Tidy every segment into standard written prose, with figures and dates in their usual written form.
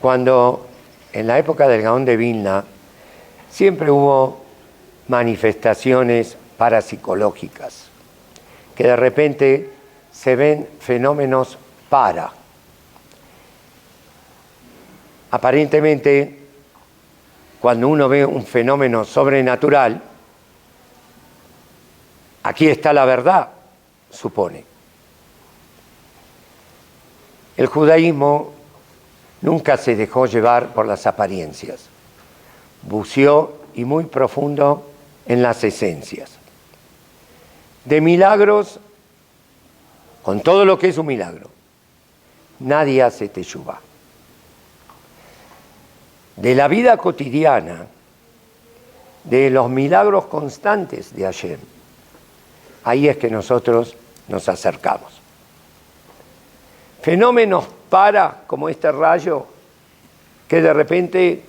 cuando en la época del Gaón de Vilna siempre hubo manifestaciones parapsicológicas, que de repente se ven fenómenos Aparentemente, cuando uno ve un fenómeno sobrenatural, aquí está la verdad, supone. El judaísmo nunca se dejó llevar por las apariencias, buceó y muy profundo en las esencias. De milagros, con todo lo que es un milagro, nadie hace teshuvá. De la vida cotidiana, de los milagros constantes de Hashem, ahí es que nosotros nos acercamos. Fenómenos como este rayo, que de repente,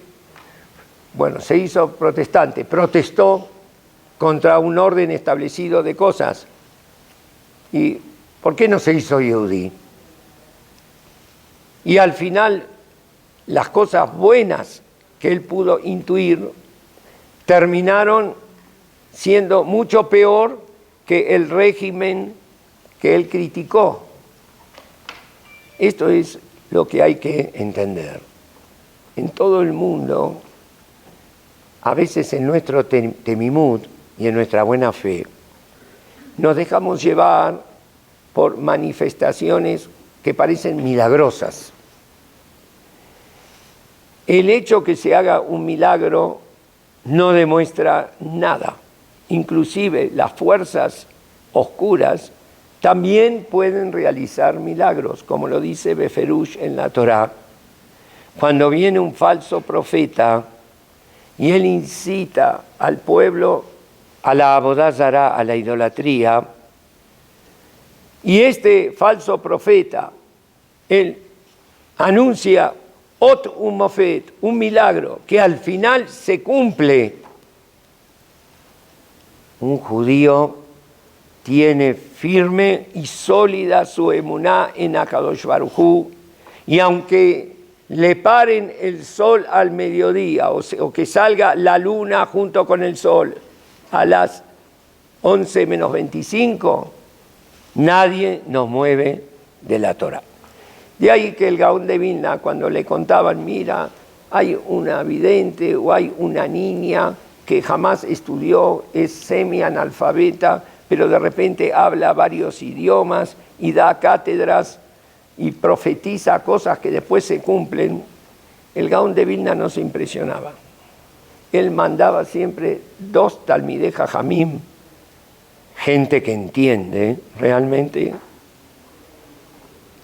se hizo protestante, protestó contra un orden establecido de cosas. ¿Y por qué no se hizo yehudí? Y al final, las cosas buenas que él pudo intuir terminaron siendo mucho peor que el régimen que él criticó. Esto es lo que hay que entender. En todo el mundo, a veces en nuestro temimut y en nuestra buena fe, nos dejamos llevar por manifestaciones que parecen milagrosas. El hecho que se haga un milagro no demuestra nada. Inclusive las fuerzas oscuras también pueden realizar milagros, como lo dice Beferush en la Torá. Cuando viene un falso profeta y él incita al pueblo a la Abodá Zará, a la idolatría, y este falso profeta, él anuncia un mofet, un milagro, que al final se cumple. Un judío tiene firme y sólida su emuná en Akadosh Baruj Hu, y aunque le paren el sol al mediodía o que salga la luna junto con el sol a las 11 menos 25, nadie nos mueve de la Torá. De ahí que el Gaón de Vilna, cuando le contaban, mira, hay una vidente o hay una niña que jamás estudió, es semi-analfabeta, pero de repente habla varios idiomas y da cátedras y profetiza cosas que después se cumplen, el Gaón de Vilna no se impresionaba. Él mandaba siempre 2 talmidei jajamim, gente que entiende realmente,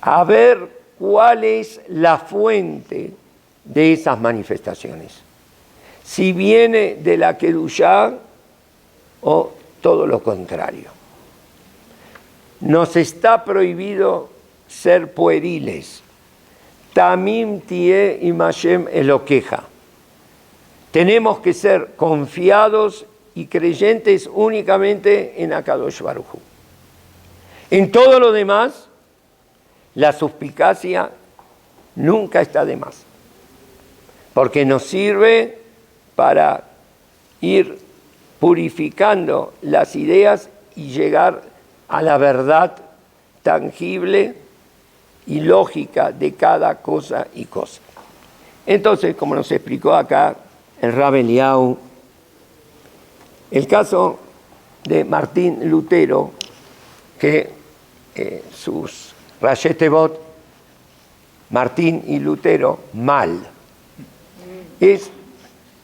a ver cuál es la fuente de esas manifestaciones. Si viene de la Kedushá o todo lo contrario. Nos está prohibido ser pueriles. Tamim tie imashem eloqueja. Tenemos que ser confiados y creyentes únicamente en Akadosh Baruj Hu. En todo lo demás, la suspicacia nunca está de más, porque nos sirve para ir purificando las ideas y llegar a la verdad tangible y lógica de cada cosa y cosa. Entonces, como nos explicó acá el Rab Eliyahu, el caso de Martín Lutero, que sus Rashi Tevot, Martín y Lutero, mal, es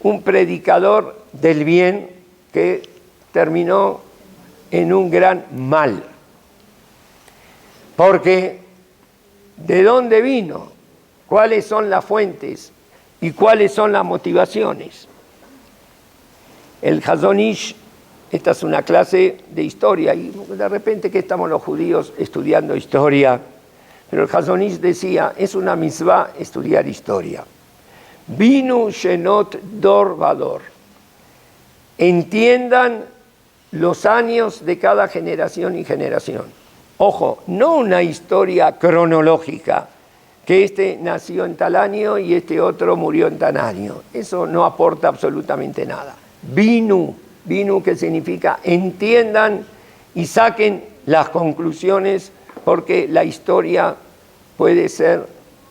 un predicador del bien que terminó en un gran mal. Porque ¿de dónde vino? ¿Cuáles son las fuentes? ¿Y cuáles son las motivaciones? El Hazon Ish, esta es una clase de historia, y de repente que estamos los judíos estudiando historia, pero el Hazon Ish decía, es una mitzvah estudiar historia. Binu Shenot Dor Vador. Entiendan los años de cada generación y generación. Ojo, no una historia cronológica que este nació en tal año y este otro murió en tal año. Eso no aporta absolutamente nada. Binu, que significa entiendan y saquen las conclusiones, porque la historia puede ser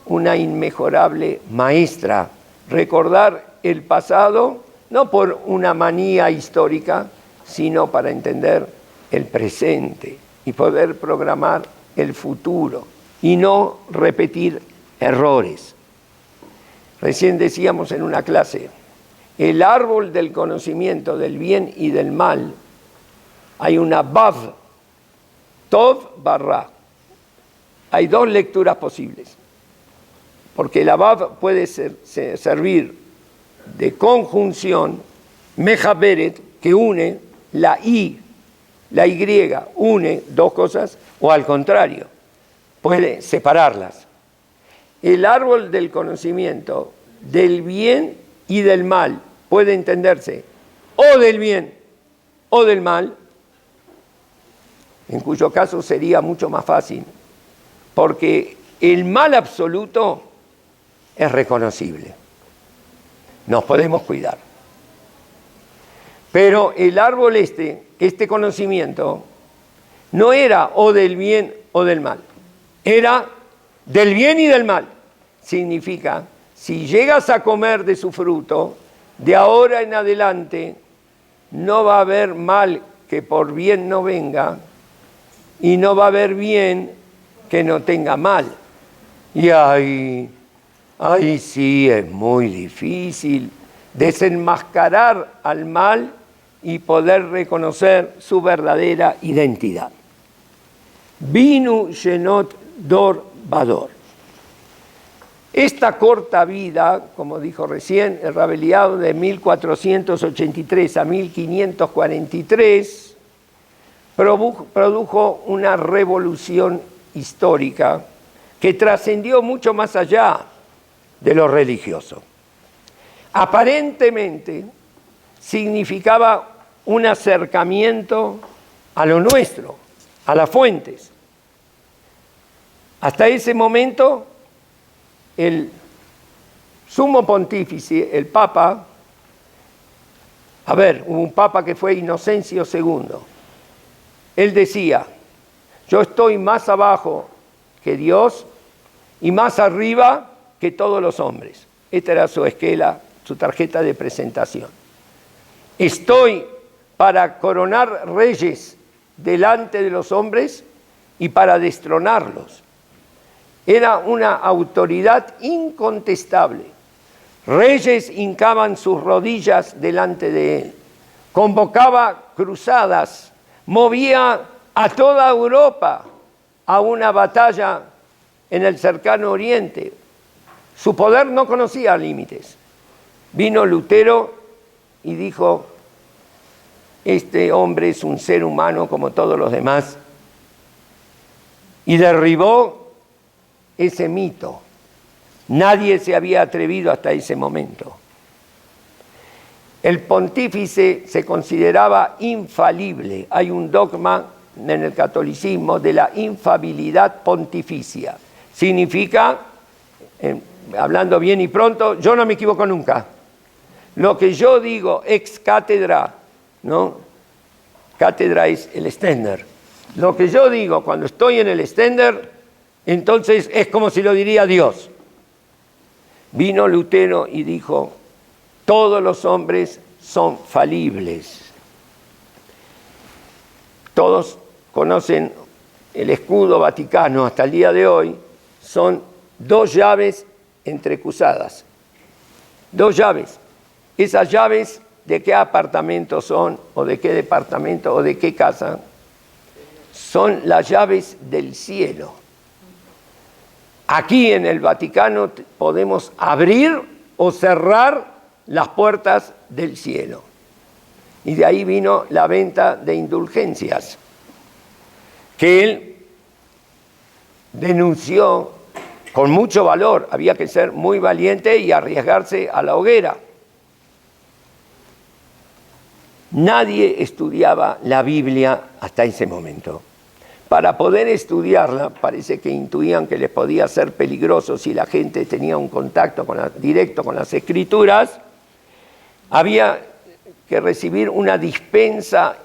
una inmejorable maestra. Recordar el pasado, no por una manía histórica, sino para entender el presente y poder programar el futuro y no repetir errores. Recién decíamos en una clase, el árbol del conocimiento del bien y del mal, hay una Vav, Tov barra. Hay dos lecturas posibles, porque la Vav puede servir de conjunción, Mejaberet, que une, la Y une dos cosas, o al contrario, puede separarlas. El árbol del conocimiento del bien y del mal puede entenderse o del bien o del mal, en cuyo caso sería mucho más fácil, porque el mal absoluto es reconocible. Nos podemos cuidar. Pero el árbol este conocimiento, no era o del bien o del mal, era del bien y del mal. Significa, si llegas a comer de su fruto, de ahora en adelante no va a haber mal que por bien no venga, y no va a haber bien que no tenga mal. Y ahí sí es muy difícil desenmascarar al mal y poder reconocer su verdadera identidad. Binu Shenot Dor Vador. Esta corta vida, como dijo recién el Rab Eliyahu, de 1483 a 1543, produjo una revolución histórica que trascendió mucho más allá de lo religioso. Aparentemente significaba un acercamiento a lo nuestro, a las fuentes. Hasta ese momento, el sumo pontífice, el Papa, hubo un Papa que fue Inocencio II. Él decía, yo estoy más abajo que Dios y más arriba que todos los hombres. Esta era su esquela, su tarjeta de presentación. Estoy para coronar reyes delante de los hombres y para destronarlos. Era una autoridad incontestable. Reyes hincaban sus rodillas delante de él. Convocaba cruzadas, movía a toda Europa a una batalla en el cercano Oriente. Su poder no conocía límites. Vino Lutero y dijo, este hombre es un ser humano como todos los demás, y derribó ese mito. Nadie se había atrevido hasta ese momento. El pontífice se consideraba infalible. Hay un dogma en el catolicismo de la infabilidad pontificia. Significa, hablando bien y pronto, yo no me equivoco nunca. Lo que yo digo ex cátedra, ¿no? Cátedra es el ständer. Lo que yo digo cuando estoy en el ständer, entonces es como si lo diría Dios. Vino Lutero y dijo, todos los hombres son falibles. Todos conocen el escudo vaticano hasta el día de hoy, son dos llaves entrecruzadas. Dos llaves. Esas llaves, ¿de qué apartamento son? ¿O de qué departamento? ¿O de qué casa? Son las llaves del cielo. Aquí en el Vaticano podemos abrir o cerrar las puertas del cielo. Y de ahí vino la venta de indulgencias, que él denunció con mucho valor. Había que ser muy valiente y arriesgarse a la hoguera. Nadie estudiaba la Biblia hasta ese momento. para poder estudiarla, parece que intuían que les podía ser peligroso si la gente tenía un contacto directo con las Escrituras, había que recibir una dispensa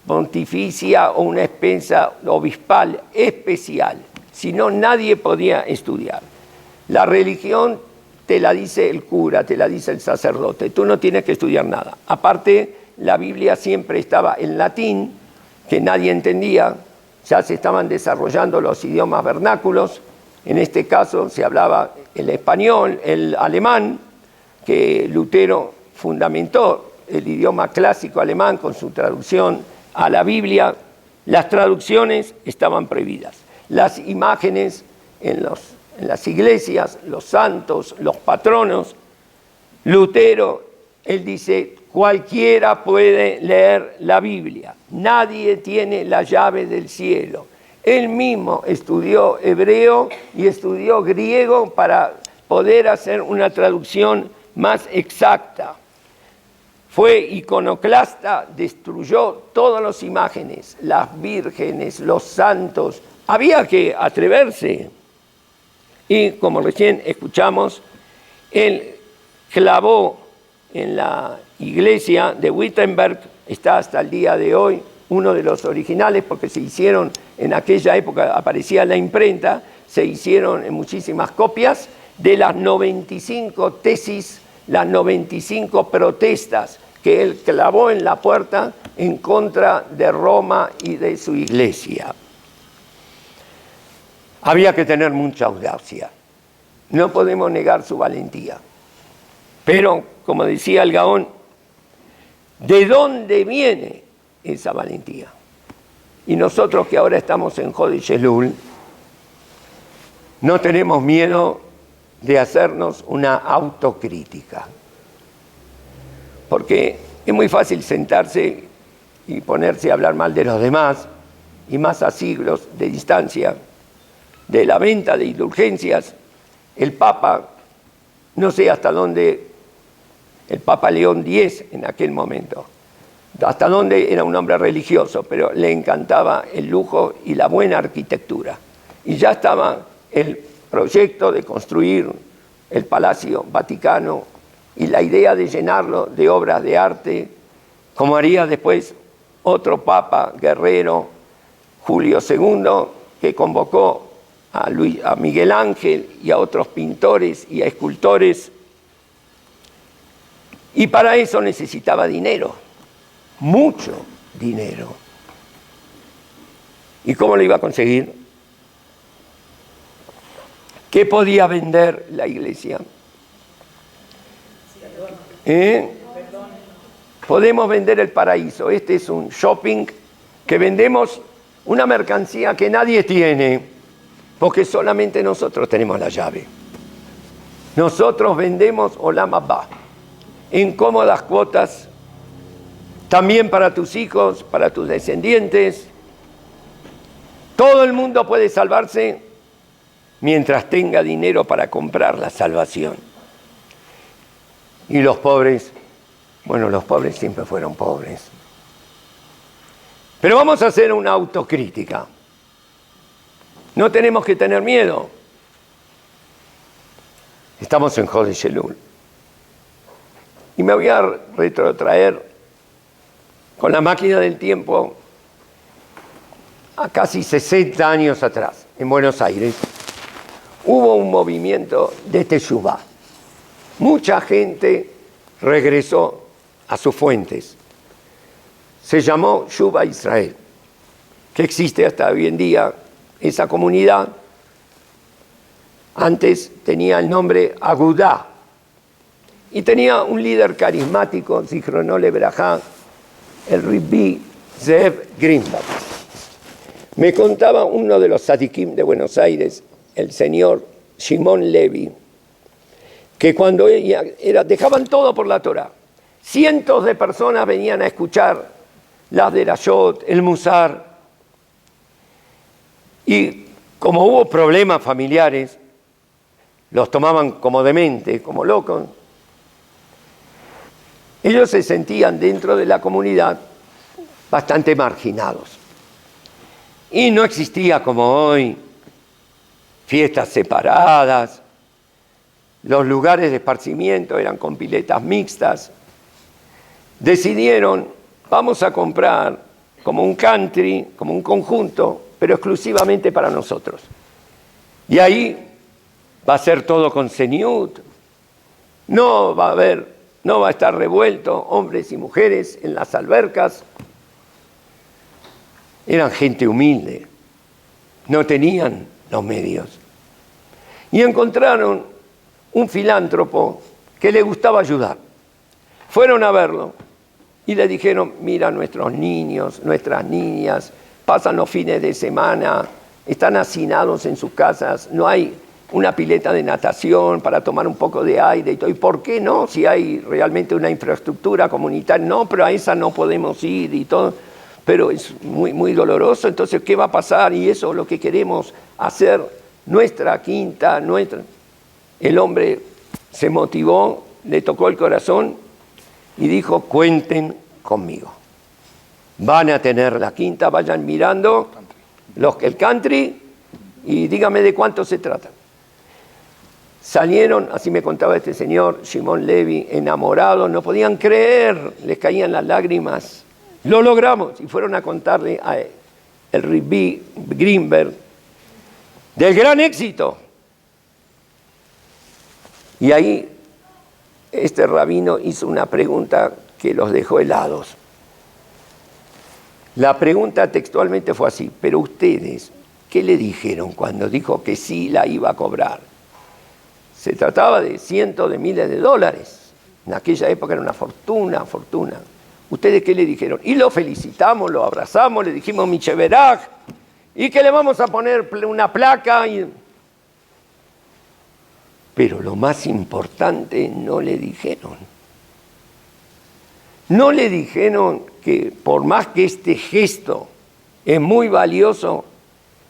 pontificia o una dispensa obispal especial, si no nadie podía estudiar. La religión te la dice el cura, te la dice el sacerdote, tú no tienes que estudiar nada. Aparte, la Biblia siempre estaba en latín, que nadie entendía, ya se estaban desarrollando los idiomas vernáculos, en este caso se hablaba el español, el alemán, que Lutero fundamentó el idioma clásico alemán con su traducción a la Biblia. Las traducciones estaban prohibidas. Las imágenes en las iglesias, los santos, los patronos, Lutero, él dice, cualquiera puede leer la Biblia, nadie tiene la llave del cielo. Él mismo estudió hebreo y estudió griego para poder hacer una traducción más exacta. Fue iconoclasta, destruyó todas las imágenes, las vírgenes, los santos. Había que atreverse. Y como recién escuchamos, él clavó en la iglesia de Wittenberg, está hasta el día de hoy, uno de los originales, porque se hicieron, en aquella época aparecía la imprenta, se hicieron muchísimas copias de las 95 tesis, las 95 protestas que él clavó en la puerta en contra de Roma y de su iglesia. Había que tener mucha audacia. No podemos negar su valentía. Pero, como decía el Gaón, ¿de dónde viene esa valentía? Y nosotros que ahora estamos en Jodeh Elul, no tenemos miedo de hacernos una autocrítica. Porque es muy fácil sentarse y ponerse a hablar mal de los demás, y más a siglos de distancia, de la venta de indulgencias. El Papa, no sé hasta dónde, el Papa León X en aquel momento, hasta dónde era un hombre religioso, pero le encantaba el lujo y la buena arquitectura. Y ya estaba el proyecto de construir el Palacio Vaticano y la idea de llenarlo de obras de arte, como haría después otro Papa guerrero, Julio II, que convocó a Miguel Ángel y a otros pintores y a escultores. Y para eso necesitaba dinero, mucho dinero. ¿Y cómo lo iba a conseguir? ¿Qué podía vender la iglesia? Podemos vender el paraíso. Este es un shopping que vendemos una mercancía que nadie tiene, porque solamente nosotros tenemos la llave. Nosotros vendemos Olam Haba en cómodas cuotas, también para tus hijos, para tus descendientes. Todo el mundo puede salvarse mientras tenga dinero para comprar la salvación. Y los pobres, bueno, los pobres siempre fueron pobres. Pero vamos a hacer una autocrítica. No tenemos que tener miedo. Estamos en Jodeh Elul. Y me voy a retrotraer con la máquina del tiempo a casi 60 años atrás, en Buenos Aires. Hubo un movimiento de Teshuvá. Mucha gente regresó a sus fuentes. Se llamó Shuvah Israel, que existe hasta hoy en día. Esa comunidad antes tenía el nombre Agudá y tenía un líder carismático, Zichrono Lebrajá, el Rabbi Zeev Greenblatt. Me contaba uno de los tzadikim de Buenos Aires, el señor Shimon Levi, que cuando dejaban todo por la Torá, cientos de personas venían a escuchar las derashot, el musar. Y como hubo problemas familiares, los tomaban como dementes, como locos. Ellos se sentían dentro de la comunidad bastante marginados. Y no existía como hoy fiestas separadas, los lugares de esparcimiento eran con piletas mixtas. Decidieron, vamos a comprar como un country, como un conjunto, pero exclusivamente para nosotros. Y ahí va a ser todo con señud, no va a estar revuelto hombres y mujeres en las albercas. Eran gente humilde, no tenían los medios. Y encontraron un filántropo que le gustaba ayudar. Fueron a verlo y le dijeron, mira, nuestros niños, nuestras niñas, pasan los fines de semana, están hacinados en sus casas, no hay una pileta de natación para tomar un poco de aire y todo. ¿Y por qué no? Si hay realmente una infraestructura comunitaria, no, pero a esa no podemos ir y todo. Pero es muy, muy doloroso, entonces, ¿qué va a pasar? Y eso es lo que queremos hacer, nuestra quinta, nuestra... El hombre se motivó, le tocó el corazón y dijo, cuenten conmigo. Van a tener la quinta, vayan mirando el country y dígame de cuánto se trata. Salieron, así me contaba este señor, Shimon Levi, enamorados, no podían creer, les caían las lágrimas. Lo logramos y fueron a contarle a el Rabbi Greenberg del gran éxito. Y ahí este rabino hizo una pregunta que los dejó helados. La pregunta textualmente fue así, pero ustedes, ¿qué le dijeron cuando dijo que sí la iba a cobrar? Se trataba de cientos de miles de dólares. En aquella época era una fortuna. ¿Ustedes qué le dijeron? Y lo felicitamos, lo abrazamos, le dijimos Micheveraj, y que le vamos a poner una placa. Pero lo más importante no le dijeron. No le dijeron que por más que este gesto es muy valioso,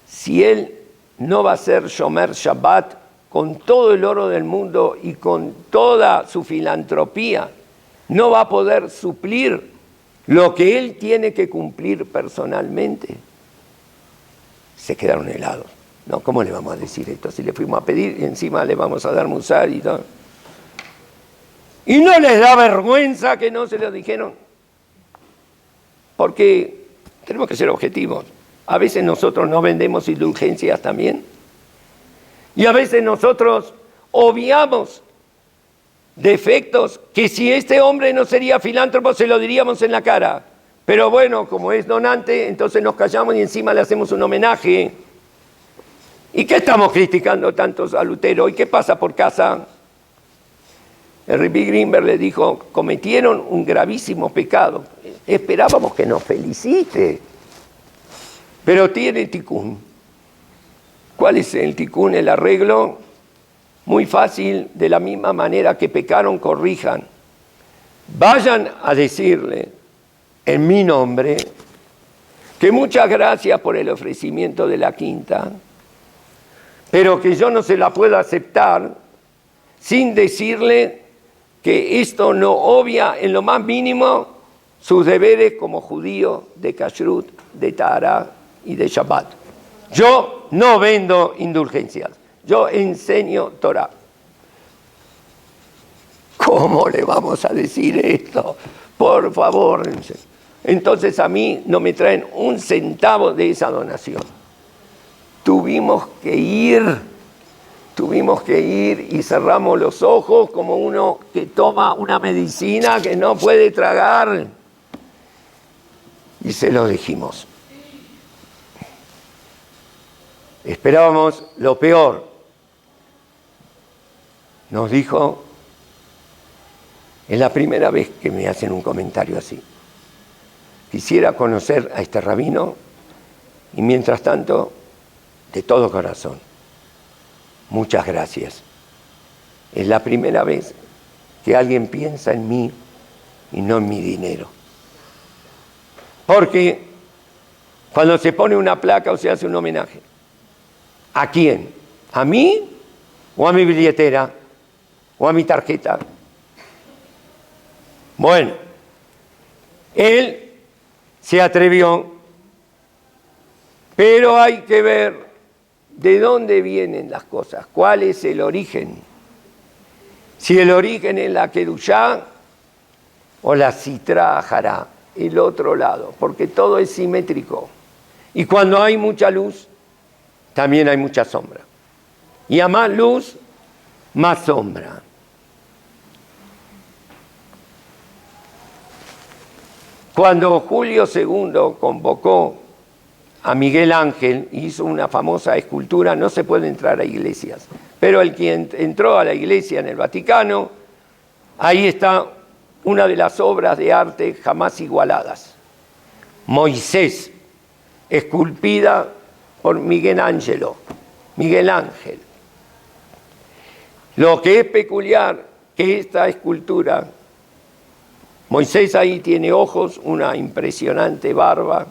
si él no va a ser Shomer Shabbat con todo el oro del mundo y con toda su filantropía, no va a poder suplir lo que él tiene que cumplir personalmente. Se quedaron helados. No, ¿cómo le vamos a decir esto? Si le fuimos a pedir y encima le vamos a dar musar y todo. Y no les da vergüenza que no se lo dijeron. Porque tenemos que ser objetivos. A veces nosotros no vendemos indulgencias también. Y a veces nosotros obviamos defectos que si este hombre no sería filántropo se lo diríamos en la cara. Pero bueno, como es donante, entonces nos callamos y encima le hacemos un homenaje. ¿Y qué estamos criticando tantos a Lutero? ¿Y qué pasa por casa? El Rabbi Greenberg le dijo, cometieron un gravísimo pecado. Esperábamos que nos felicite, pero tiene tikkun. ¿Cuál es el tikkun, el arreglo? Muy fácil, de la misma manera que pecaron, corrijan. Vayan a decirle en mi nombre que muchas gracias por el ofrecimiento de la quinta, pero que yo no se la puedo aceptar sin decirle que esto no obvia en lo más mínimo sus deberes como judío de kashrut, de tahara y de Shabbat. Yo no vendo indulgencias, yo enseño Torah. ¿Cómo le vamos a decir esto? Por favor. Entonces a mí no me traen un centavo de esa donación. Tuvimos que ir y cerramos los ojos como uno que toma una medicina que no puede tragar. Y se lo dijimos. Esperábamos lo peor. Nos dijo, es la primera vez que me hacen un comentario así. Quisiera conocer a este rabino y mientras tanto, de todo corazón, muchas gracias. Es la primera vez que alguien piensa en mí y no en mi dinero. Porque cuando se pone una placa o se hace un homenaje, ¿a quién? ¿A mí o a mi billetera o a mi tarjeta? Bueno, él se atrevió Pero hay que ver de dónde vienen las cosas, cuál es el origen. Si el origen es la Kedushá o la Sitra Ajará, el otro lado, porque todo es simétrico. Y cuando hay mucha luz, también hay mucha sombra. Y a más luz, más sombra. Cuando Julio II convocó a Miguel Ángel, hizo una famosa escultura, no se puede entrar a iglesias, pero el que entró a la iglesia en el Vaticano, ahí está una de las obras de arte jamás igualadas. Moisés, esculpida por Miguel Ángel. Lo que es peculiar, que esta escultura, Moisés ahí tiene ojos, una impresionante barba,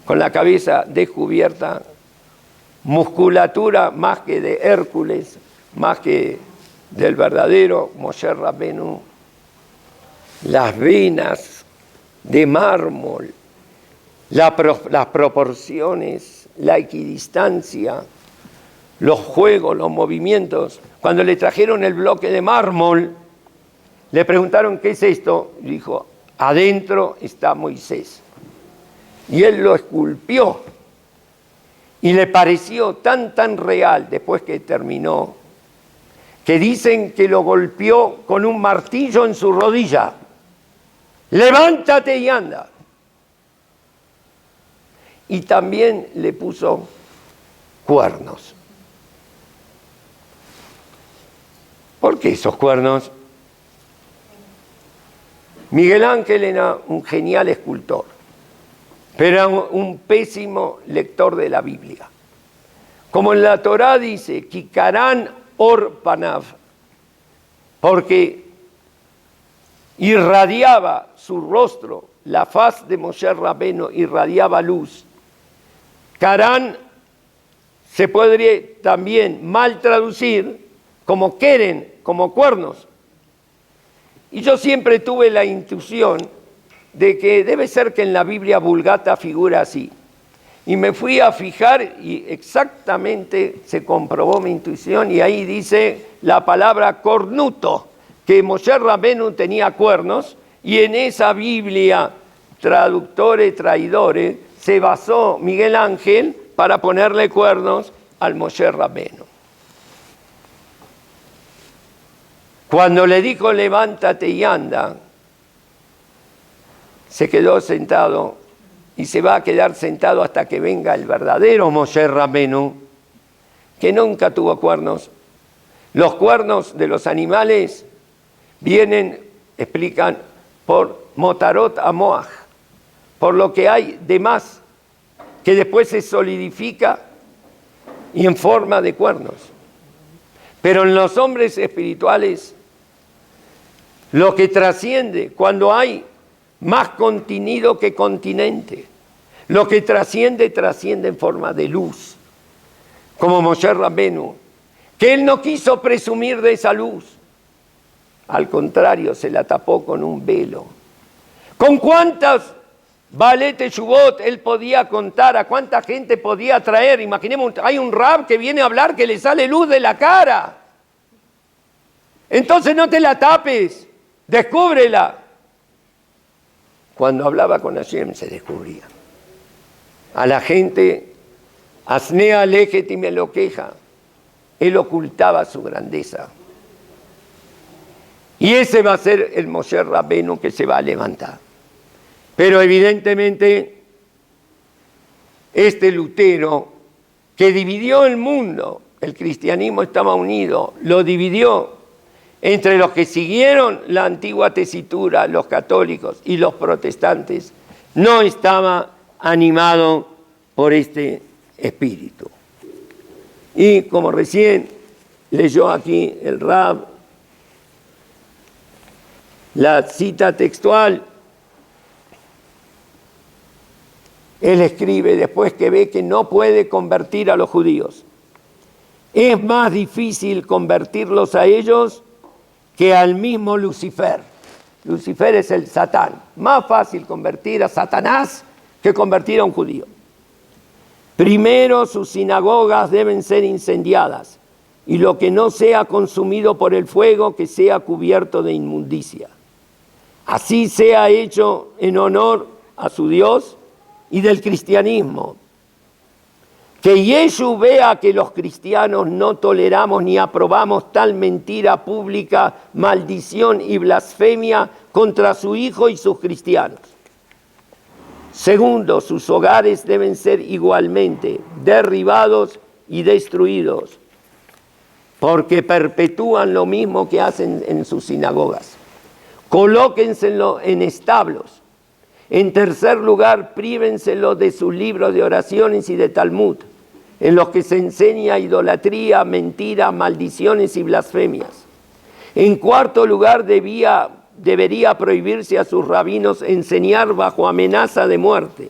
con la cabeza descubierta, musculatura más que de Hércules, más que del verdadero Moshe Rabbeinu, las venas de mármol, las proporciones, la equidistancia, los juegos, los movimientos. Cuando le trajeron el bloque de mármol, le preguntaron, ¿qué es esto? Y dijo, adentro está Moisés. Y él lo esculpió. Y le pareció tan real después que terminó, que dicen que lo golpeó con un martillo en su rodilla. Levántate y anda. Y también le puso cuernos. ¿Por qué esos cuernos? Miguel Ángel era un genial escultor, pero era un pésimo lector de la Biblia. Como en la Torá dice, Kikarán or panav, porque irradiaba su rostro, la faz de Moshe Rabbeinu irradiaba luz. Karán se podría también mal traducir como keren, como cuernos. Y yo siempre tuve la intuición de que debe ser que en la Biblia Vulgata figura así. Y me fui a fijar y exactamente se comprobó mi intuición y ahí dice la palabra cornuto, que Moshe Rabbeinu tenía cuernos y en esa Biblia traductores, traidores, se basó Miguel Ángel para ponerle cuernos al Moshe Rabbeinu. Cuando le dijo levántate y anda, se quedó sentado y se va a quedar sentado hasta que venga el verdadero Moshe Rabbeinu, que nunca tuvo cuernos. Los cuernos de los animales vienen, explican, por motarot amoaj, por lo que hay de más, que después se solidifica y en forma de cuernos. Pero en los hombres espirituales, lo que trasciende, cuando hay más contenido que continente, lo que trasciende en forma de luz, como Moshe Rabbeinu, que él no quiso presumir de esa luz, al contrario, se la tapó con un velo. ¿Con cuántas Baalei Teshuvot él podía contar? ¿A cuánta gente podía traer? Imaginemos, hay un rab que viene a hablar que le sale luz de la cara. Entonces no te la tapes, descúbrela. Cuando hablaba con Hashem se descubría. A la gente, Asnea Lejet y me lo queja, él ocultaba su grandeza. Y ese va a ser el Moshe Rabbeinu que se va a levantar. Pero evidentemente, este Lutero, que dividió el mundo, el cristianismo estaba unido, lo dividió entre los que siguieron la antigua tesitura, los católicos y los protestantes, no estaba animado por este espíritu. Y como recién leyó aquí el Rab, la cita textual, él escribe después que ve que no puede convertir a los judíos. Es más difícil convertirlos a ellos que al mismo Lucifer. Lucifer es el Satán. Más fácil convertir a Satanás que convertir a un judío. Primero sus sinagogas deben ser incendiadas, y lo que no sea consumido por el fuego, que sea cubierto de inmundicia. Así sea hecho en honor a su Dios y del cristianismo. Que Yeshu vea que los cristianos no toleramos ni aprobamos tal mentira pública, maldición y blasfemia contra su Hijo y sus cristianos. Segundo, sus hogares deben ser igualmente derribados y destruidos, porque perpetúan lo mismo que hacen en sus sinagogas. Colóquenselo en establos. En tercer lugar, prívenselo de sus libros de oraciones y de Talmud, en los que se enseña idolatría, mentira, maldiciones y blasfemias. En cuarto lugar, debería prohibirse a sus rabinos enseñar bajo amenaza de muerte.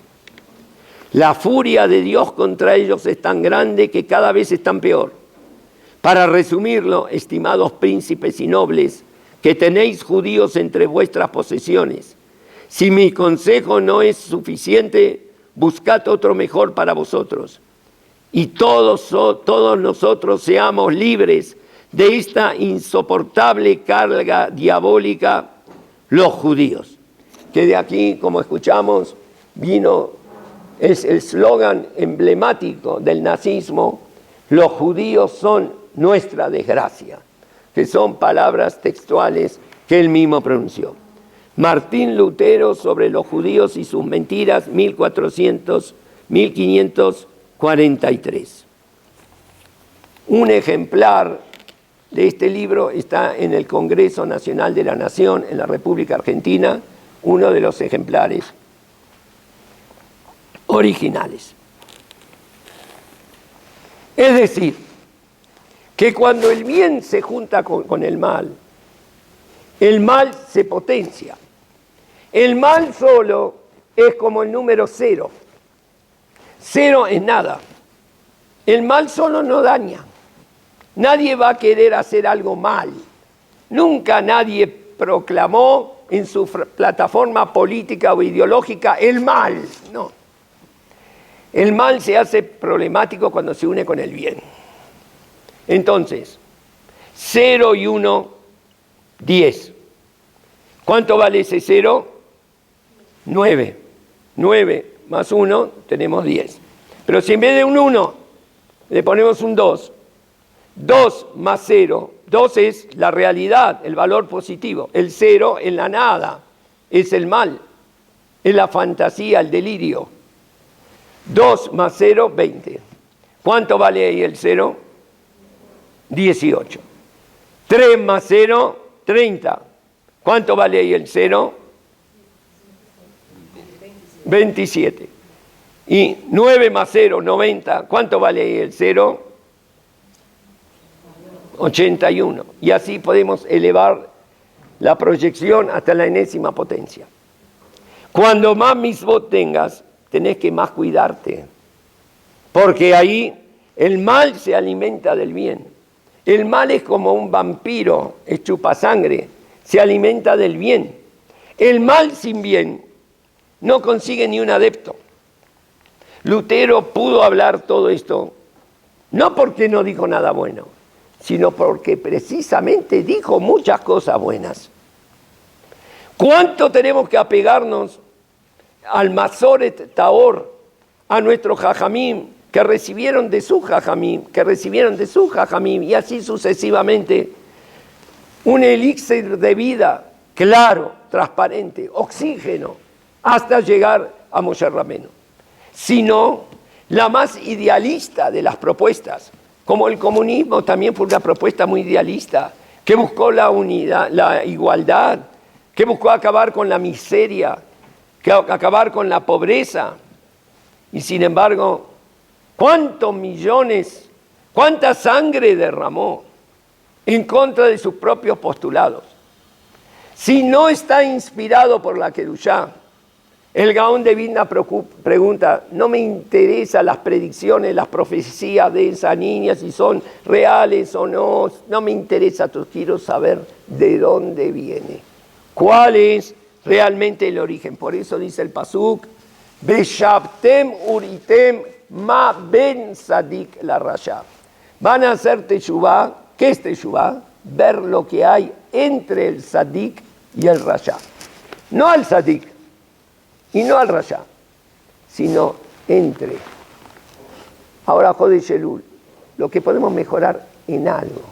La furia de Dios contra ellos es tan grande que cada vez están peor. Para resumirlo, estimados príncipes y nobles, que tenéis judíos entre vuestras posesiones, si mi consejo no es suficiente, buscad otro mejor para vosotros. Y todos nosotros seamos libres de esta insoportable carga diabólica, los judíos. Que de aquí, como escuchamos, es el eslogan emblemático del nazismo: los judíos son nuestra desgracia, que son palabras textuales que él mismo pronunció. Martín Lutero sobre los judíos y sus mentiras, 1543. Un ejemplar de este libro está en el Congreso Nacional de la Nación en la República Argentina, uno de los ejemplares originales. Es decir, que cuando el bien se junta con el mal se potencia. El mal solo es como el número 0. 0 es nada. El mal solo no daña. Nadie va a querer hacer algo mal. Nunca nadie proclamó en su plataforma política o ideológica el mal. No. El mal se hace problemático cuando se une con el bien. Entonces, 0 y 1, 10. ¿Cuánto vale ese 0? 9. 9 más 1, tenemos 10. Pero si en vez de un 1 le ponemos un 2, 2 más 0, 2 es la realidad, el valor positivo. El 0 es la nada, es el mal, es la fantasía, el delirio. 2 más 0, 20. ¿Cuánto vale ahí el 0? 18. 3 más 0, 30. ¿Cuánto vale ahí el 0? 27. Y 9 más 0, 90. ¿Cuánto vale ahí el 0? 81. Y así podemos elevar la proyección hasta la enésima potencia. Cuando más misbot tengas, tenés que más cuidarte. Porque ahí el mal se alimenta del bien. El mal es como un vampiro, es chupasangre, se alimenta del bien. El mal sin bien no consigue ni un adepto. Lutero pudo hablar todo esto, no porque no dijo nada bueno, sino porque precisamente dijo muchas cosas buenas. ¿Cuánto tenemos que apegarnos al Masoret Taor, a nuestros Jajamim, que recibieron de su Jajamim, y así sucesivamente? Un elixir de vida claro, transparente, oxígeno, hasta llegar a Moshe Rabbeinu. Sino la más idealista de las propuestas, como el comunismo también fue una propuesta muy idealista, que buscó la unidad, la igualdad, que buscó acabar con la miseria, que acabar con la pobreza. Y sin embargo, ¿cuántos millones, cuánta sangre derramó en contra de sus propios postulados? Si no está inspirado por la Kedushá, el Gaón de Vilna pregunta: no me interesan las predicciones, las profecías de esa niña, si son reales o no, no me interesa, quiero saber de dónde viene, cuál es realmente el origen. Por eso dice el Pasuk: Beshabtem uritem ma ben sadik la raya. Van a hacer teshuvá. ¿Qué es teshuvá? Ver lo que hay entre el sadik y el raya. No al sadik y no al raya, sino entre. Ahora, Jodesh Elul, lo que podemos mejorar en algo.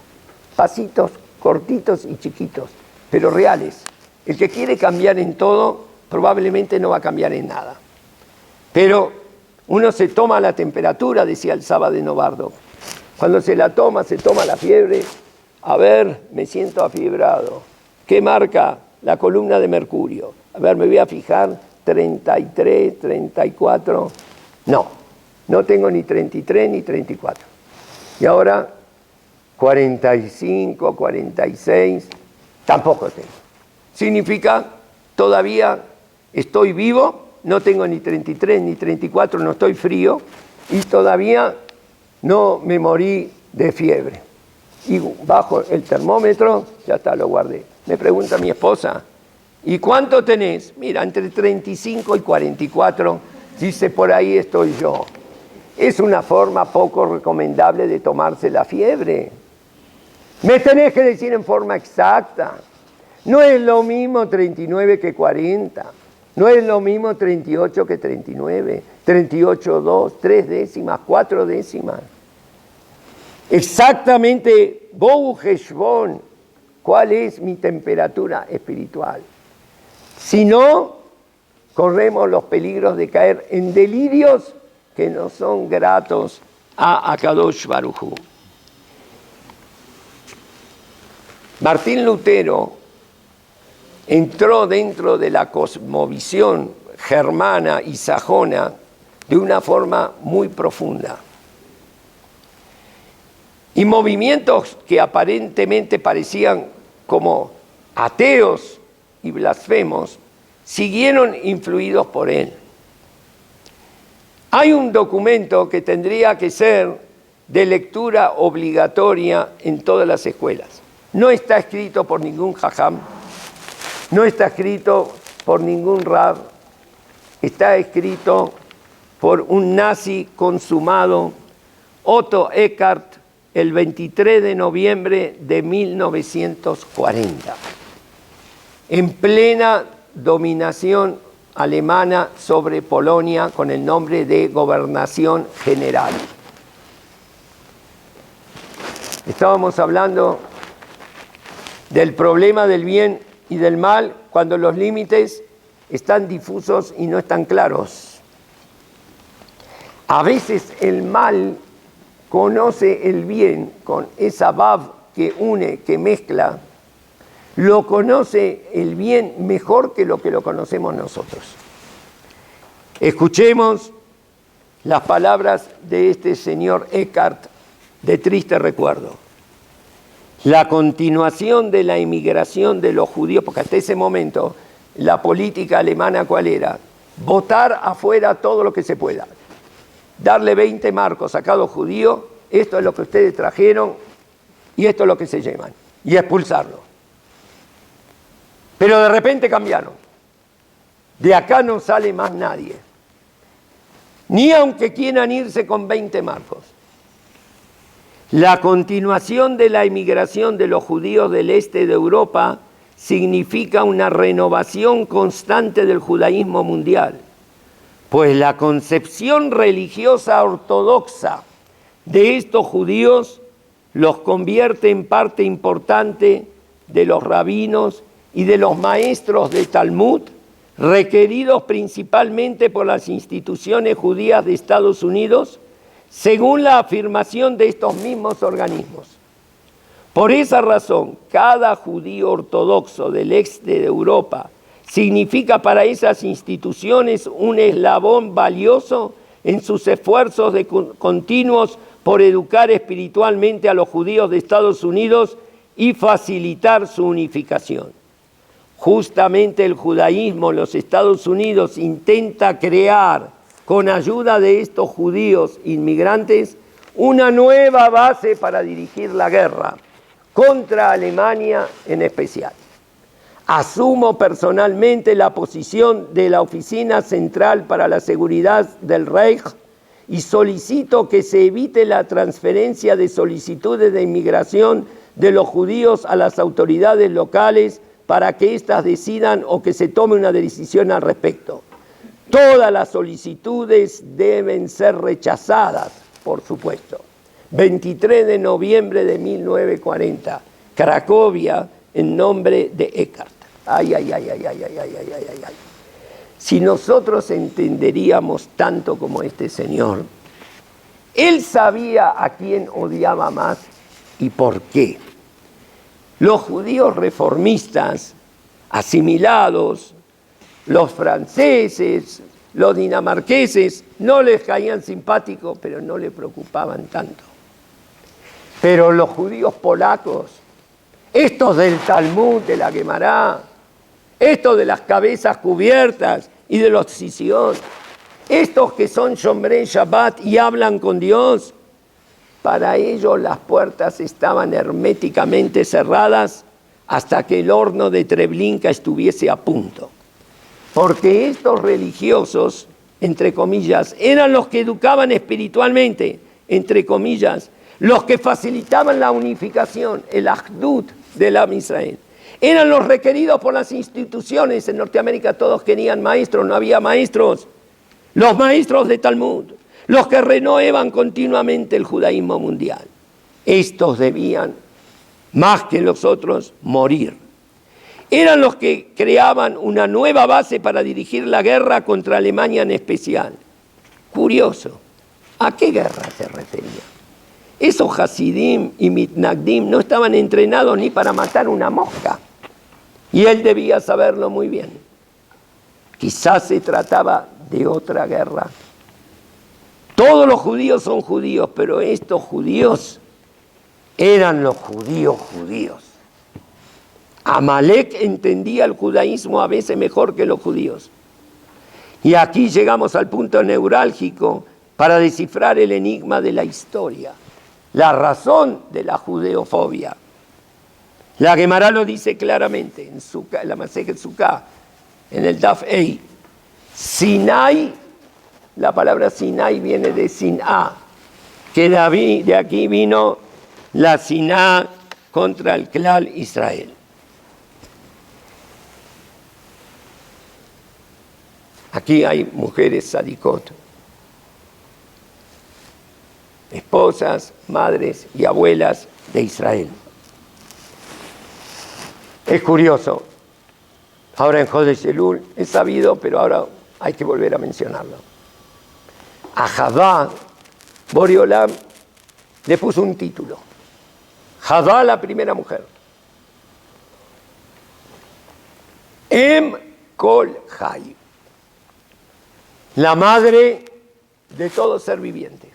Pasitos cortitos y chiquitos, pero reales. El que quiere cambiar en todo, probablemente no va a cambiar en nada. Pero uno se toma la temperatura, decía el Saba de Novardo. Cuando se toma la fiebre. A ver, me siento afiebrado. ¿Qué marca la columna de mercurio? A ver, me voy a fijar, 33, 34. No tengo ni 33 ni 34. Y ahora, 45, 46, tampoco tengo. Significa, todavía estoy vivo, no tengo ni 33 ni 34, no estoy frío, y todavía no me morí de fiebre. Y bajo el termómetro, ya está, lo guardé. Me pregunta mi esposa, ¿y cuánto tenés? Mira, entre 35 y 44, dice, por ahí estoy yo. Es una forma poco recomendable de tomarse la fiebre. Me tenés que decir en forma exacta. No es lo mismo 39 que 40. No es lo mismo 38 que 39. 38,2, 3 décimas, 4 décimas. Exactamente, Bou Heshbon, ¿cuál es mi temperatura espiritual? Si no, corremos los peligros de caer en delirios que no son gratos a Akadosh Baruj Hu. Martín Lutero entró dentro de la cosmovisión germana y sajona de una forma muy profunda. Y movimientos que aparentemente parecían como ateos y blasfemos, siguieron influidos por él. Hay un documento que tendría que ser de lectura obligatoria en todas las escuelas. No está escrito por ningún jajam, no está escrito por ningún rab, está escrito por un nazi consumado, Otto Eckhart, el 23 de noviembre de 1940, en plena dominación alemana sobre Polonia con el nombre de Gobernación General. Estábamos hablando del problema del bien y del mal cuando los límites están difusos y no están claros. A veces el mal conoce el bien con esa vav que une, que mezcla, lo conoce el bien mejor que lo conocemos nosotros. Escuchemos las palabras de este señor Eckhart de triste recuerdo. La continuación de la inmigración de los judíos, porque hasta ese momento la política alemana, ¿cuál era? Votar afuera todo lo que se pueda. Darle 20 marcos a cada judío, esto es lo que ustedes trajeron y esto es lo que se llevan, y expulsarlo. Pero de repente cambiaron. De acá no sale más nadie. Ni aunque quieran irse con 20 marcos. La continuación de la inmigración de los judíos del este de Europa significa una renovación constante del judaísmo mundial, pues la concepción religiosa ortodoxa de estos judíos los convierte en parte importante de los rabinos y de los maestros de Talmud, requeridos principalmente por las instituciones judías de Estados Unidos, según la afirmación de estos mismos organismos. Por esa razón, cada judío ortodoxo del este de Europa significa para esas instituciones un eslabón valioso en sus esfuerzos continuos por educar espiritualmente a los judíos de Estados Unidos y facilitar su unificación. Justamente el judaísmo en los Estados Unidos intenta crear, con ayuda de estos judíos inmigrantes, una nueva base para dirigir la guerra contra Alemania en especial. Asumo personalmente la posición de la Oficina Central para la Seguridad del Reich y solicito que se evite la transferencia de solicitudes de inmigración de los judíos a las autoridades locales para que éstas decidan o que se tome una decisión al respecto. Todas las solicitudes deben ser rechazadas, por supuesto. 23 de noviembre de 1940, Cracovia, en nombre de Eckart. Ay, ay, ay, ay, ay, ay, ay, ay, ay, ay. Si nosotros entenderíamos tanto como este señor, él sabía a quién odiaba más y por qué. Los judíos reformistas, asimilados, los franceses, los dinamarqueses, no les caían simpáticos, pero no le preocupaban tanto. Pero los judíos polacos, estos del Talmud, de la Guemará, estos de las cabezas cubiertas y de los Sisión, estos que son Shomrei Shabbat y hablan con Dios, para ellos las puertas estaban herméticamente cerradas hasta que el horno de Treblinka estuviese a punto. Porque estos religiosos, entre comillas, eran los que educaban espiritualmente, entre comillas, los que facilitaban la unificación, el Ahdut del Am Israel. Eran los requeridos por las instituciones. En Norteamérica todos querían maestros, no había maestros. Los maestros de Talmud, los que renuevan continuamente el judaísmo mundial. Estos debían, más que los otros, morir. Eran los que creaban una nueva base para dirigir la guerra contra Alemania en especial. Curioso, ¿a qué guerra se refería? Esos Hasidim y Mitnagdim no estaban entrenados ni para matar una mosca. Y él debía saberlo muy bien. Quizás se trataba de otra guerra. Todos los judíos son judíos, pero estos judíos eran los judíos. Amalek entendía el judaísmo a veces mejor que los judíos. Y aquí llegamos al punto neurálgico para descifrar el enigma de la historia, la razón de la judeofobia. La Guemará lo dice claramente en la Masejet Sukkah, en el Daf Ei. Sinai, la palabra Sinai viene de Sin'a, que de aquí vino la Sin'a contra el Klal Israel. Aquí hay mujeres sadikot, esposas, madres y abuelas de Israel. Es curioso, ahora en Jodesh Elul es sabido, pero ahora hay que volver a mencionarlo. A Javá, Borei Olam le puso un título. Javá, la primera mujer. Em Kol Chai, la madre de todo ser viviente,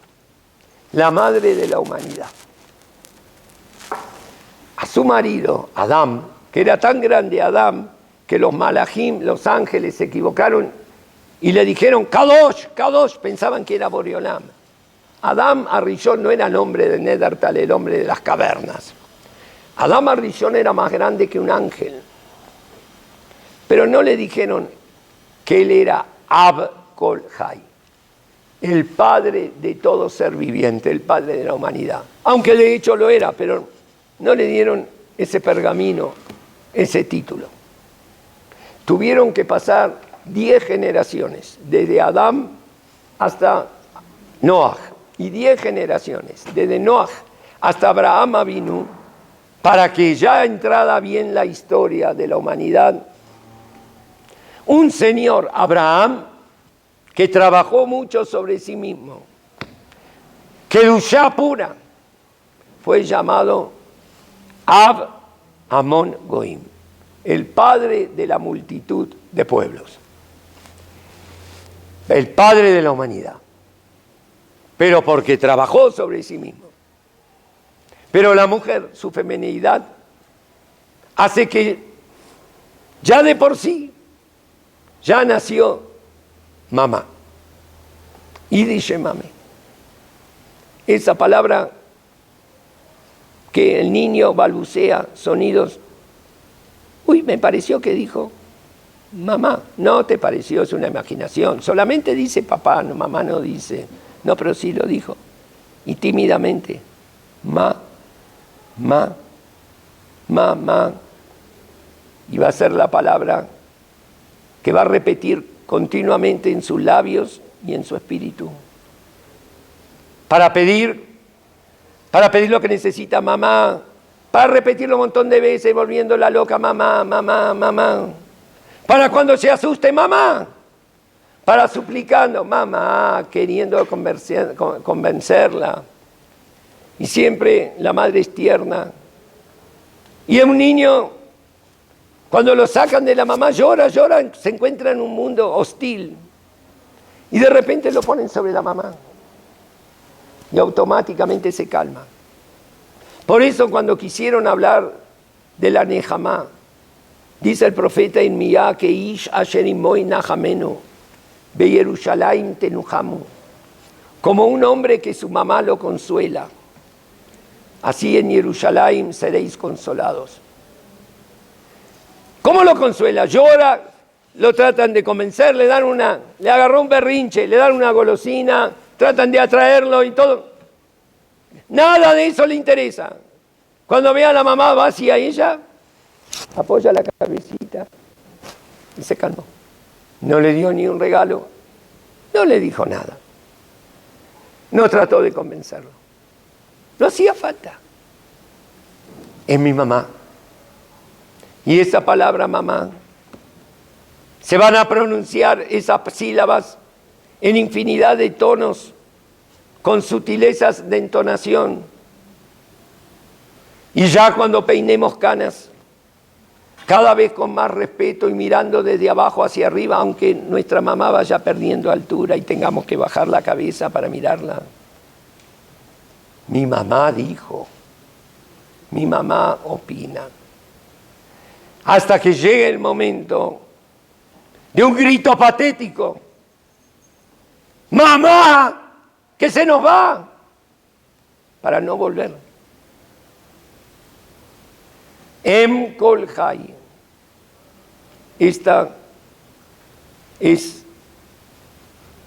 la madre de la humanidad. A su marido, Adán, que era tan grande Adán, que los malajim, los ángeles, se equivocaron y le dijeron, Kadosh, Kadosh, pensaban que era Borei Olam. Adán Arishon no era el hombre de Neandertal, el hombre de las cavernas. Adán Arishon era más grande que un ángel. Pero no le dijeron que él era Ab Kol Chai, el padre de todo ser viviente, el padre de la humanidad. Aunque de hecho lo era, pero no le dieron ese pergamino, ese título. Tuvieron que pasar 10 generaciones, desde Adán hasta Noaj, y 10 generaciones, desde Noaj hasta Abraham Avinu, para que ya entrada bien la historia de la humanidad, un señor, Abraham, que trabajó mucho sobre sí mismo, Kedushá pura, fue llamado Ab Amon Goim, el padre de la multitud de pueblos, el padre de la humanidad, pero porque trabajó sobre sí mismo. Pero la mujer, su feminidad, hace que ya de por sí, ya nació mamá. Y dice mami. Esa palabra que el niño balbucea sonidos. Uy, me pareció que dijo mamá. No te pareció, es una imaginación. Solamente dice papá, no, mamá no dice. No, pero sí lo dijo. Y tímidamente, ma. Y va a ser la palabra que va a repetir continuamente en sus labios y en su espíritu. Para pedir lo que necesita mamá, para repetirlo un montón de veces, volviéndola loca, mamá. Para cuando se asuste, mamá. Para suplicando, mamá, queriendo convencerla. Y siempre la madre es tierna. Y un niño, cuando lo sacan de la mamá, llora, se encuentra en un mundo hostil. Y de repente lo ponen sobre la mamá. Y automáticamente se calma. Por eso cuando quisieron hablar de la Nejamá, dice el profeta Irmiyá que Ish Asher Imoy Najamenu, Be Yerushalayim Tenujamu, como un hombre que su mamá lo consuela, así en Jerusalén seréis consolados. ¿Cómo lo consuela? Llora, lo tratan de convencer, le agarró un berrinche, le dan una golosina, tratan de atraerlo y todo. Nada de eso le interesa. Cuando ve a la mamá, va hacia ella, apoya la cabecita y se calmó. No le dio ni un regalo, no le dijo nada. No trató de convencerlo. No hacía falta. Es mi mamá. Y esa palabra mamá, se van a pronunciar esas sílabas en infinidad de tonos, con sutilezas de entonación. Y ya cuando peinemos canas, cada vez con más respeto y mirando desde abajo hacia arriba, aunque nuestra mamá vaya perdiendo altura y tengamos que bajar la cabeza para mirarla. Mi mamá dijo, mi mamá opina. Hasta que llegue el momento de un grito patético. ¡Mamá! ¡Que se nos va! Para no volver. Em Kol Chai. Esta es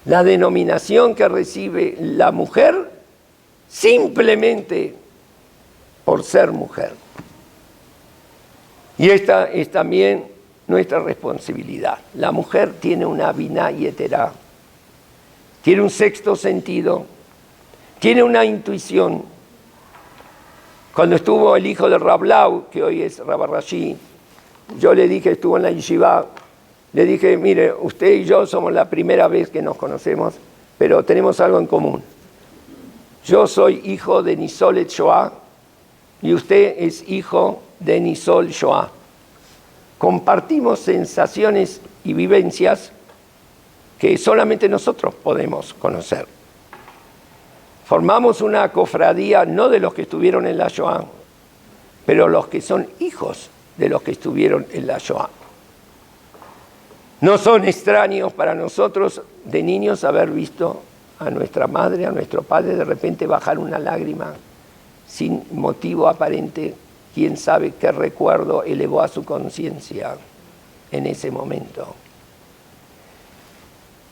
la denominación que recibe la mujer simplemente por ser mujer. Y esta es también nuestra responsabilidad. La mujer tiene una biná yeterá, tiene un sexto sentido, tiene una intuición. Cuando estuvo el hijo de Rablau, que hoy es Rabarashi, yo le dije, estuvo en la yeshiva, le dije, mire, usted y yo somos la primera vez que nos conocemos, pero tenemos algo en común. Yo soy hijo de Nisol Shoah y usted es hijo de Nisol Shoah. Compartimos sensaciones y vivencias que solamente nosotros podemos conocer. Formamos una cofradía no de los que estuvieron en la Shoah, pero los que son hijos de los que estuvieron en la Shoah. No son extraños para nosotros de niños haber visto a nuestra madre, a nuestro padre, de repente bajar una lágrima sin motivo aparente. Quién sabe qué recuerdo elevó a su conciencia en ese momento.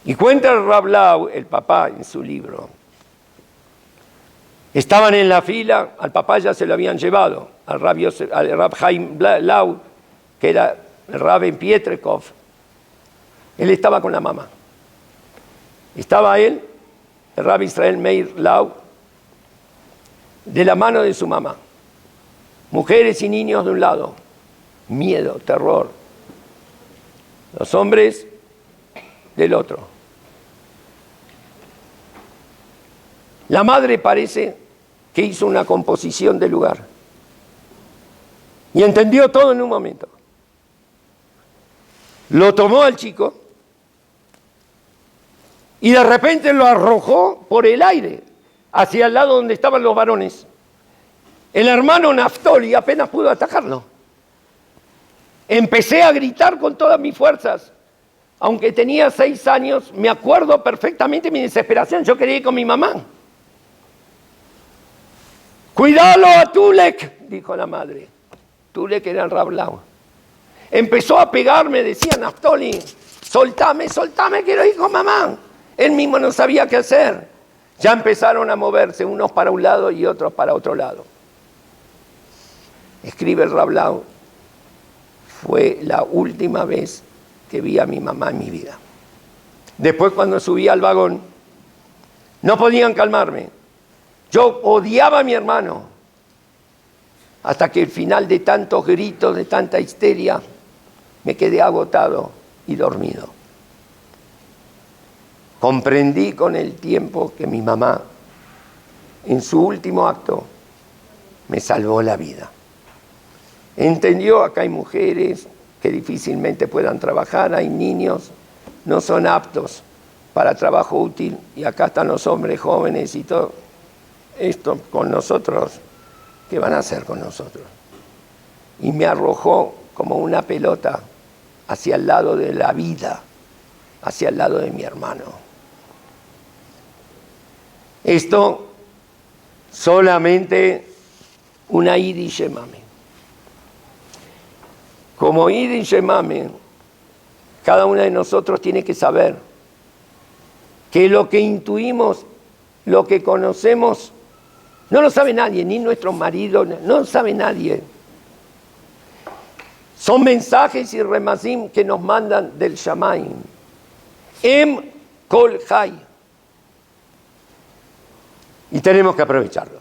Y cuenta el Rav Lau, el papá, en su libro. Estaban en la fila, al papá ya se lo habían llevado, al Rav Chaim Lau, que era el Rav en Pietrekov. Él estaba con la mamá. Estaba él, el Rav Israel Meir Lau, de la mano de su mamá. Mujeres y niños de un lado, miedo, terror. Los hombres del otro. La madre parece que hizo una composición del lugar y entendió todo en un momento. Lo tomó al chico y de repente lo arrojó por el aire hacia el lado donde estaban los varones. El hermano Naftoli apenas pudo atajarlo. Empecé a gritar con todas mis fuerzas. Aunque tenía 6 años, me acuerdo perfectamente mi desesperación. Yo quería ir con mi mamá. ¡Cuidalo a Tulek!, dijo la madre. Tulek era el Rav Lau. Empezó a pegarme, decía Naftoli, soltame, quiero ir con mamá. Él mismo no sabía qué hacer. Ya empezaron a moverse unos para un lado y otros para otro lado. Escribe el Rablau, fue la última vez que vi a mi mamá en mi vida. Después, cuando subí al vagón, no podían calmarme. Yo odiaba a mi hermano, hasta que al final de tantos gritos, de tanta histeria, me quedé agotado y dormido. Comprendí con el tiempo que mi mamá, en su último acto, me salvó la vida. Entendió, acá hay mujeres que difícilmente puedan trabajar, hay niños, no son aptos para trabajo útil, y acá están los hombres jóvenes y todo esto con nosotros. ¿Qué van a hacer con nosotros? Y me arrojó como una pelota hacia el lado de la vida, hacia el lado de mi hermano. Esto solamente una id y shemame. Como id y shemame, cada uno de nosotros tiene que saber que lo que intuimos, lo que conocemos, no lo sabe nadie, ni nuestro marido, no lo sabe nadie. Son mensajes y remazim que nos mandan del Shamayim. Em kol hay. Y tenemos que aprovecharlo.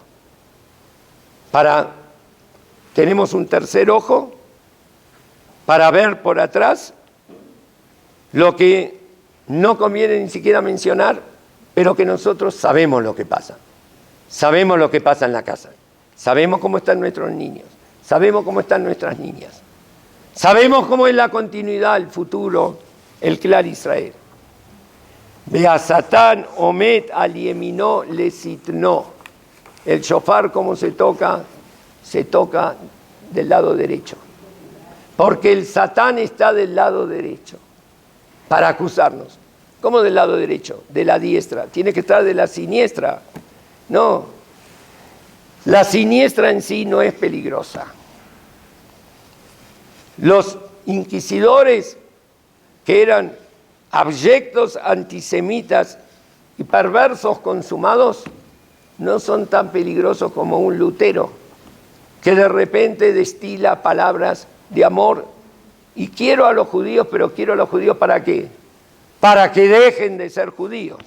Tenemos un tercer ojo para ver por atrás lo que no conviene ni siquiera mencionar, pero que nosotros sabemos lo que pasa. Sabemos lo que pasa en la casa. Sabemos cómo están nuestros niños. Sabemos cómo están nuestras niñas. Sabemos cómo es la continuidad, el futuro, el Clar Israel. Vea Satán, Omet, Alieminó, Lesitnó. El shofar, ¿cómo se toca? Se toca del lado derecho. Porque el Satán está del lado derecho para acusarnos. ¿Cómo del lado derecho? De la diestra. Tiene que estar de la siniestra. No. La siniestra en sí no es peligrosa. Los inquisidores, que eran abyectos antisemitas y perversos consumados, no son tan peligrosos como un Lutero, que de repente destila palabras de amor. Y quiero a los judíos, pero quiero a los judíos ¿para qué? Para que dejen de ser judíos.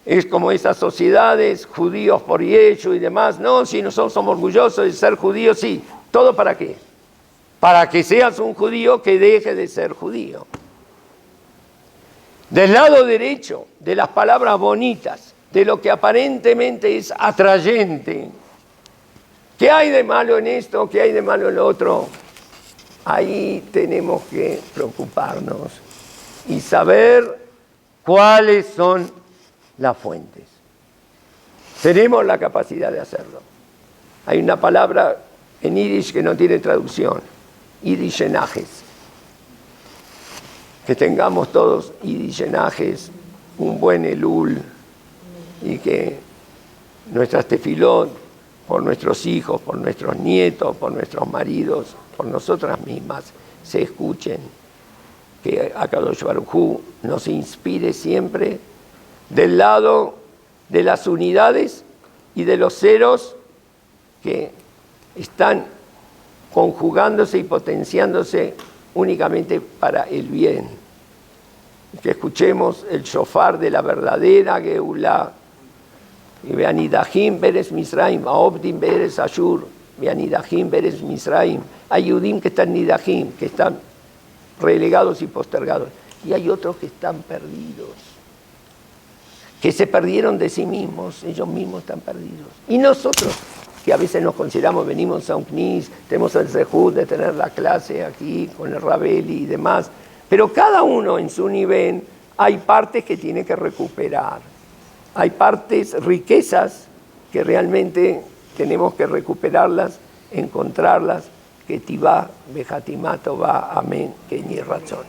Es como esas sociedades, judíos por Yeshu y demás. No, si nosotros somos orgullosos de ser judíos, sí. ¿Todo para qué? Para que seas un judío que deje de ser judío. Del lado derecho, de las palabras bonitas, de lo que aparentemente es atrayente. ¿Qué hay de malo en esto? ¿Qué hay de malo en lo otro? Ahí tenemos que preocuparnos y saber cuáles son las fuentes. Tenemos la capacidad de hacerlo. Hay una palabra en yiddish que no tiene traducción, yiddishenajes. Que tengamos todos yiddishenajes, un buen elul, y que nuestras tefilot, por nuestros hijos, por nuestros nietos, por nuestros maridos, por nosotras mismas, se escuchen. Que Akadosh Baruj Hu nos inspire siempre del lado de las unidades y de los ceros que están conjugándose y potenciándose únicamente para el bien. Que escuchemos el shofar de la verdadera Geulá. Y veanidahim beres Misraim, aobdim beres Ashur, veanidahim beres Misraim. Hay Yudim que están nidahim, que están relegados y postergados. Y hay otros que están perdidos, que se perdieron de sí mismos, ellos mismos están perdidos. Y nosotros, que a veces nos consideramos, venimos a un CNIS, tenemos el zehut de tener la clase aquí con el Rabeli y demás, pero cada uno en su nivel hay partes que tiene que recuperar. Hay partes, riquezas, que realmente tenemos que recuperarlas, encontrarlas, que tivá, bejatimato va, amén, que ni razón.